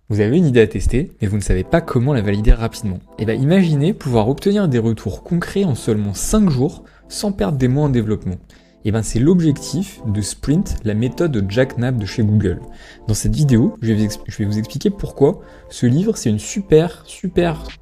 Vous avez une idée à tester, mais vous ne savez pas comment la valider rapidement. Et bien imaginez pouvoir obtenir des retours concrets en seulement 5 jours sans perdre des mois en développement. Et bien c'est l'objectif de Sprint, la méthode de Jack Knapp de chez Google. Dans cette vidéo, je vais vous expliquer pourquoi ce livre c'est une super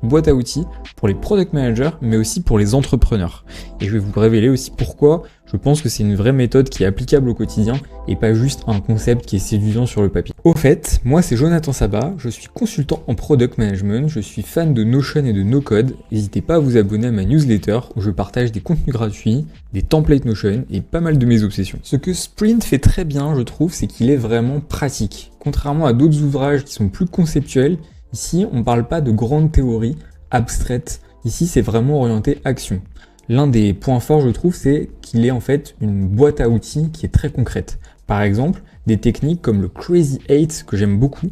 boîte à outils pour les product managers, mais aussi pour les entrepreneurs. Et je vais vous révéler aussi pourquoi je pense que c'est une vraie méthode qui est applicable au quotidien et pas juste un concept qui est séduisant sur le papier. Au fait, moi c'est Jonathan Sabat, je suis consultant en product management, je suis fan de Notion et de NoCode. N'hésitez pas à vous abonner à ma newsletter où je partage des contenus gratuits, des templates Notion et pas mal de mes obsessions. Ce que Sprint fait très bien, je trouve, c'est qu'il est vraiment pratique. Contrairement à d'autres ouvrages qui sont plus conceptuels, ici on parle pas de grandes théories abstraites, ici c'est vraiment orienté action. L'un des points forts, je trouve, c'est qu'il est en fait une boîte à outils qui est très concrète. Par exemple, des techniques comme le Crazy 8, que j'aime beaucoup,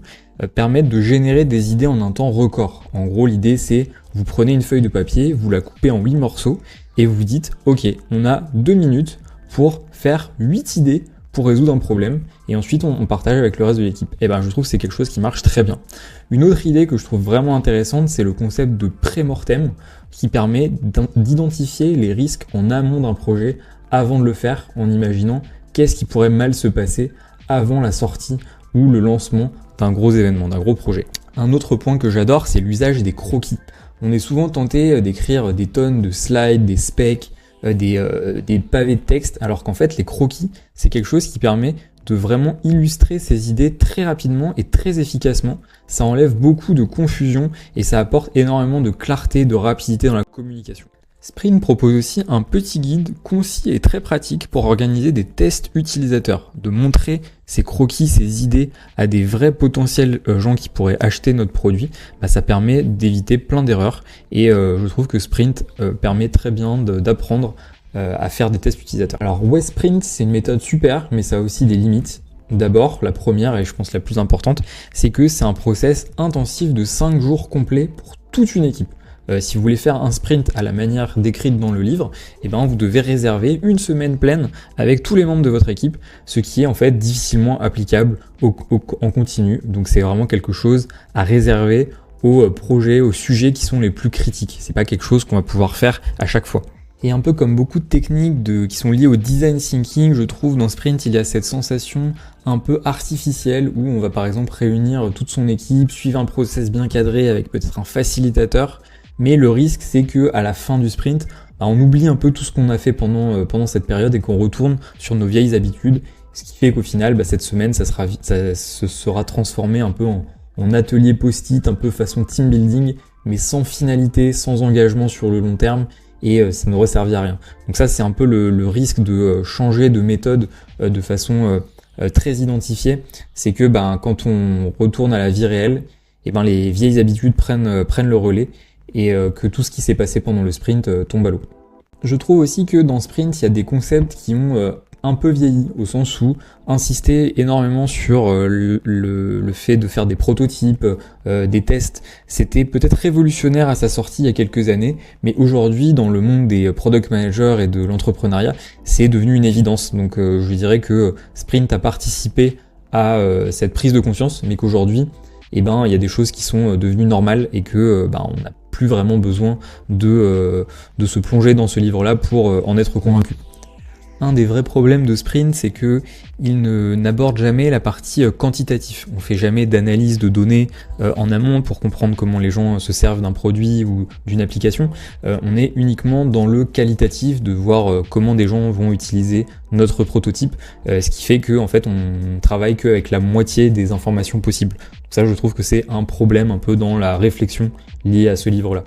permettent de générer des idées en un temps record. En gros, l'idée, c'est vous prenez une feuille de papier, vous la coupez en 8 morceaux, et vous dites, ok, on a 2 minutes pour faire 8 idées pour résoudre un problème, et ensuite on partage avec le reste de l'équipe. Et ben je trouve que c'est quelque chose qui marche très bien. Une autre idée que je trouve vraiment intéressante, c'est le concept de pré-mortem, qui permet d'identifier les risques en amont d'un projet avant de le faire, en imaginant qu'est-ce qui pourrait mal se passer avant la sortie ou le lancement d'un gros événement, d'un gros projet. Un autre point que j'adore, c'est l'usage des croquis. On est souvent tenté d'écrire des tonnes de slides, des specs, des pavés de texte, alors qu'en fait les croquis, c'est quelque chose qui permet de vraiment illustrer ses idées très rapidement et très efficacement. Ça enlève beaucoup de confusion et ça apporte énormément de clarté, de rapidité dans la communication. Sprint propose aussi un petit guide concis et très pratique pour organiser des tests utilisateurs, de montrer ces croquis, ces idées à des vrais potentiels gens qui pourraient acheter notre produit. Ça permet d'éviter plein d'erreurs et je trouve que Sprint permet très bien d'apprendre à faire des tests utilisateurs. Alors Sprint, c'est une méthode super, mais ça a aussi des limites. D'abord, la première et je pense la plus importante, c'est que c'est un process intensif de 5 jours complets pour toute une équipe. Si vous voulez faire un sprint à la manière décrite dans le livre, vous devez réserver une semaine pleine avec tous les membres de votre équipe, ce qui est en fait difficilement applicable en continu. Donc c'est vraiment quelque chose à réserver aux projets, aux sujets qui sont les plus critiques. C'est pas quelque chose qu'on va pouvoir faire à chaque fois. Et un peu comme beaucoup de techniques qui sont liées au design thinking, je trouve dans Sprint, il y a cette sensation un peu artificielle où on va par exemple réunir toute son équipe, suivre un process bien cadré avec peut-être un facilitateur. Mais le risque, c'est que à la fin du sprint, on oublie un peu tout ce qu'on a fait pendant cette période et qu'on retourne sur nos vieilles habitudes. Ce qui fait qu'au final, cette semaine, ça se sera transformé un peu en atelier post-it, un peu façon team building, mais sans finalité, sans engagement sur le long terme. Et ça ne resservit à rien. Donc ça, c'est un peu le risque de changer de méthode de façon très identifiée. C'est que quand on retourne à la vie réelle, les vieilles habitudes prennent le relais et que tout ce qui s'est passé pendant le sprint tombe à l'eau. Je trouve aussi que dans Sprint, il y a des concepts qui ont un peu vieilli, au sens où insister énormément sur le fait de faire des prototypes, des tests, c'était peut-être révolutionnaire à sa sortie il y a quelques années, mais aujourd'hui, dans le monde des product managers et de l'entrepreneuriat, c'est devenu une évidence. Donc je dirais que Sprint a participé à cette prise de conscience, mais qu'aujourd'hui, il y a des choses qui sont devenues normales et que on n'a plus vraiment besoin de se plonger dans ce livre-là pour en être convaincu. Un des vrais problèmes de Sprint, c'est que il n'aborde jamais la partie quantitative. On fait jamais d'analyse de données en amont pour comprendre comment les gens se servent d'un produit ou d'une application. On est uniquement dans le qualitatif, de voir comment des gens vont utiliser notre prototype, ce qui fait que en fait on travaille qu'avec la moitié des informations possibles. Ça, je trouve que c'est un problème un peu dans la réflexion liée à ce livre-là.